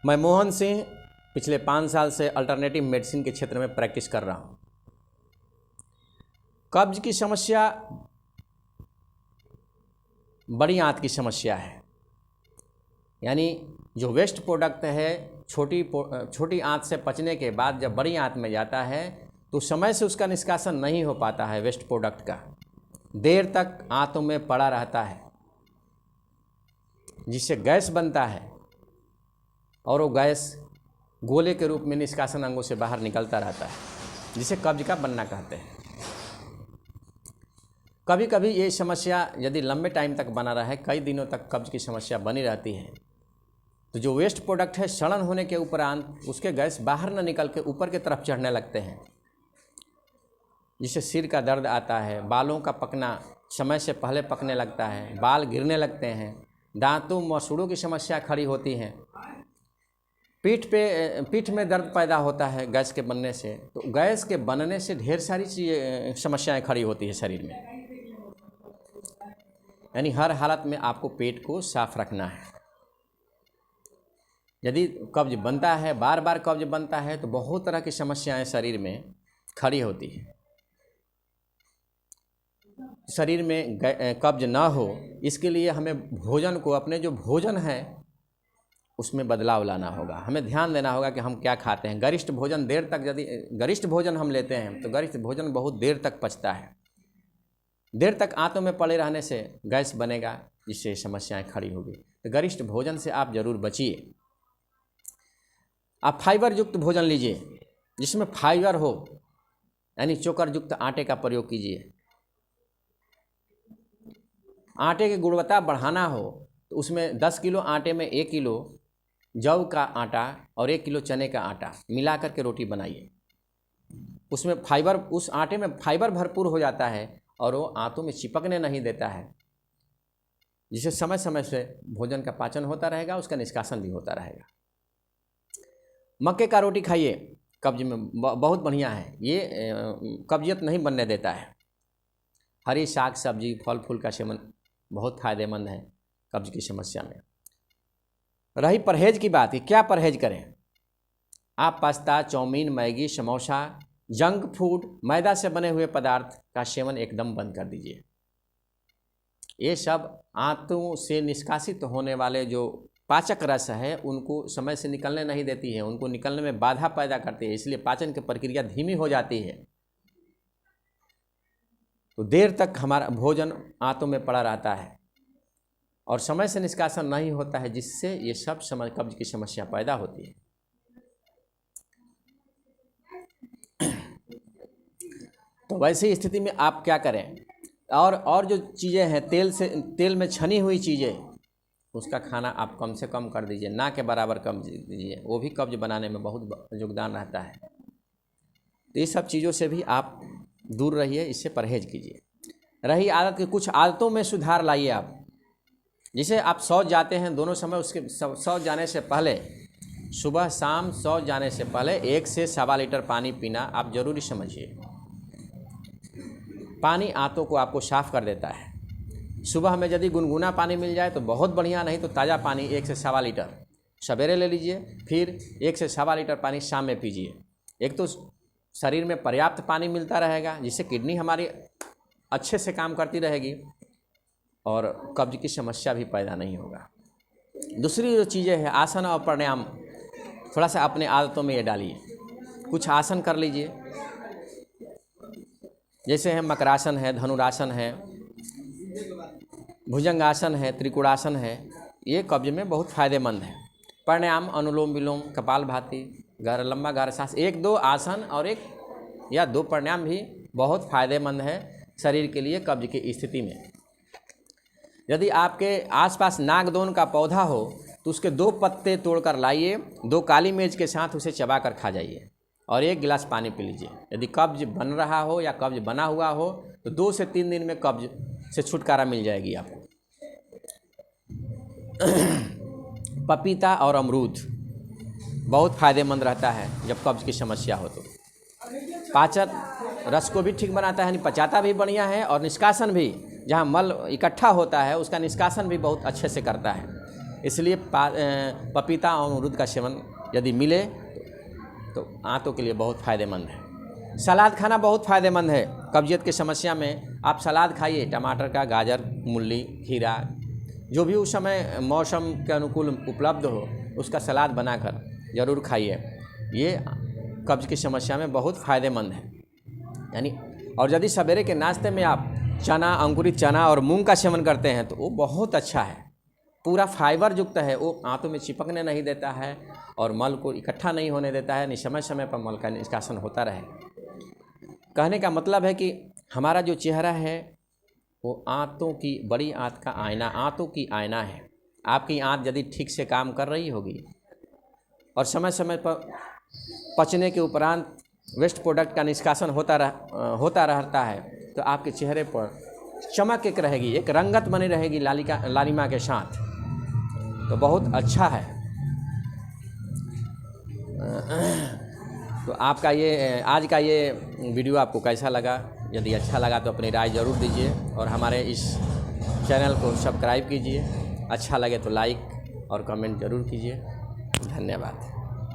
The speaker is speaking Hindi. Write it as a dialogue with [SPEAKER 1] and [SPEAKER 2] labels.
[SPEAKER 1] मैं मोहन सिंह पिछले 5 साल से अल्टरनेटिव मेडिसिन के क्षेत्र में प्रैक्टिस कर रहा हूँ। कब्ज की समस्या बड़ी आंत की समस्या है, यानी जो वेस्ट प्रोडक्ट है छोटी आंत से पचने के बाद जब बड़ी आंत में जाता है तो समय से उसका निष्कासन नहीं हो पाता है। वेस्ट प्रोडक्ट का देर तक आंतों में पड़ा रहता है, जिससे गैस बनता है और वो गैस गोले के रूप में निष्कासन अंगों से बाहर निकलता रहता है, जिसे कब्ज का बनना कहते हैं। कभी कभी ये समस्या यदि लंबे टाइम तक बना रहे, कई दिनों तक कब्ज की समस्या बनी रहती है, तो जो वेस्ट प्रोडक्ट है सड़न होने के उपरांत उसके गैस बाहर न निकल के ऊपर की तरफ चढ़ने लगते हैं, जिससे सिर का दर्द आता है, बालों का पकना समय से पहले पकने लगता है, बाल गिरने लगते हैं, दांतों मसूड़ों की समस्या खड़ी होती है, पीठ में दर्द पैदा होता है गैस के बनने से। तो गैस के बनने से ढेर सारी समस्याएं खड़ी होती है शरीर में। यानी हर हालत में आपको पेट को साफ रखना है। यदि कब्ज बनता है, बार बार कब्ज बनता है, तो बहुत तरह की समस्याएं शरीर में खड़ी होती है। शरीर में कब्ज ना हो, इसके लिए हमें भोजन को, अपने जो भोजन है उसमें बदलाव लाना होगा। हमें ध्यान देना होगा कि हम क्या खाते हैं। गरिष्ठ भोजन देर तक यदि गरिष्ठ भोजन हम लेते हैं तो गरिष्ठ भोजन बहुत देर तक पचता है। देर तक आंतों में पड़े रहने से गैस बनेगा, जिससे समस्याएं खड़ी होगी। तो गरिष्ठ भोजन से आप जरूर बचिए। आप फाइबर युक्त भोजन लीजिए, जिसमें फाइबर हो, यानी चोकर युक्त आटे का प्रयोग कीजिए। आटे की गुणवत्ता बढ़ाना हो तो उसमें 10 किलो आटे में 1 किलो जौ का आटा और 1 किलो चने का आटा मिला करके रोटी बनाइए। उसमें फाइबर, उस आटे में फाइबर भरपूर हो जाता है और वो आंतों में चिपकने नहीं देता है, जिससे समय समय से भोजन का पाचन होता रहेगा, उसका निष्कासन भी होता रहेगा। मक्के का रोटी खाइए, कब्ज में बहुत बढ़िया है। ये कब्जियत नहीं बनने देता है। हरी साग सब्जी फल फूल का सेवन बहुत फ़ायदेमंद है कब्ज की समस्या में। रही परहेज की बात, कि क्या परहेज करें। आप pasta, chow mein, Maggi, samosa, junk food, मैदा से बने हुए पदार्थ का सेवन एकदम बंद कर दीजिए। ये सब आंतों से निष्कासित होने वाले जो पाचक रस है उनको समय से निकलने नहीं देती है, उनको निकलने में बाधा पैदा करती है, इसलिए पाचन की प्रक्रिया धीमी हो जाती है। तो देर तक हमारा भोजन आंतों में पड़ा रहता है और समय से निष्कासन नहीं होता है, जिससे ये सब कब्ज की समस्या पैदा होती है। तो वैसी स्थिति में आप क्या करें। और जो चीज़ें हैं तेल में छनी हुई चीज़ें, उसका खाना आप कम से कम कर दीजिए, ना के बराबर कम दीजिए। वो भी कब्ज बनाने में बहुत योगदान रहता है। तो ये सब चीज़ों से भी आप दूर रहिए, इससे परहेज कीजिए। रही आदत की, कुछ आदतों में सुधार लाइए आप। जैसे आप शौच जाते हैं, दोनों समय उसके शौच जाने से पहले, सुबह शाम शौच जाने से पहले 1 से 1.25 लीटर पानी पीना आप जरूरी समझिए। पानी आंतों को आपको साफ कर देता है। सुबह में यदि गुनगुना पानी मिल जाए तो बहुत बढ़िया, नहीं तो ताज़ा पानी 1 से 1.25 लीटर सवेरे ले लीजिए, फिर 1 से 1.25 लीटर पानी शाम में पीजिए। एक तो शरीर में पर्याप्त पानी मिलता रहेगा, जिससे किडनी हमारी अच्छे से काम करती रहेगी और कब्ज की समस्या भी पैदा नहीं होगा। दूसरी जो चीज़ें हैं, आसन और प्राणायाम, थोड़ा सा अपने आदतों में ये डालिए। कुछ आसन कर लीजिए, जैसे है मकरासन है, धनुरासन है, भुजंगासन है, त्रिकोणासन है। ये कब्ज में बहुत फ़ायदेमंद है। प्राणायाम, अनुलोम विलोम, कपालभाति, लंबा गहरा सांस, 1-2 आसन और 1 या 2 प्राणायाम भी बहुत फ़ायदेमंद है शरीर के लिए कब्ज की स्थिति में। यदि आपके आसपास नागदोन का पौधा हो तो उसके 2 पत्ते तोड़कर लाइए, 2 काली मिर्च के साथ उसे चबा कर खा जाइए और 1 गिलास पानी पी लीजिए। यदि कब्ज बन रहा हो या कब्ज बना हुआ हो तो 2 से 3 दिन में कब्ज से छुटकारा मिल जाएगी आपको। पपीता और अमरूद बहुत फ़ायदेमंद रहता है जब कब्ज की समस्या हो तो। पाचन रस को भी ठीक बनाता है, पचाता भी बढ़िया है और निष्कासन भी, जहाँ मल इकट्ठा होता है उसका निष्कासन भी बहुत अच्छे से करता है। इसलिए पपीता और अमरूद का सेवन यदि मिले तो आंतों के लिए बहुत फ़ायदेमंद है। सलाद खाना बहुत फ़ायदेमंद है। कब्जियत की समस्या में आप सलाद खाइए, टमाटर का, गाजर, मूली, खीरा, जो भी उस समय मौसम के अनुकूल उपलब्ध हो उसका सलाद बनाकर ज़रूर खाइए। ये कब्ज़ की समस्या में बहुत फ़ायदेमंद है। यानी और यदि सवेरे के नाश्ते में आप चना, अंकुरित चना और मूंग का सेवन करते हैं तो वो बहुत अच्छा है। पूरा फाइबर युक्त है, वो आंतों में चिपकने नहीं देता है और मल को इकट्ठा नहीं होने देता है, समय समय पर मल का निष्कासन होता रहे। कहने का मतलब है कि हमारा जो चेहरा है वो आंतों की, बड़ी आंत का आईना, आंतों की आईना है। आपकी आंत यदि ठीक से काम कर रही होगी और समय समय पर पचने के उपरांत वेस्ट प्रोडक्ट का निष्कासन होता रहता है तो आपके चेहरे पर चमक एक रहेगी, एक रंगत बनी रहेगी लालिमा के साथ, तो बहुत अच्छा है। तो आपका ये आज का ये वीडियो आपको कैसा लगा? यदि अच्छा लगा तो अपनी राय ज़रूर दीजिए और हमारे इस चैनल को सब्सक्राइब कीजिए। अच्छा लगे तो लाइक और कमेंट ज़रूर कीजिए। धन्यवाद।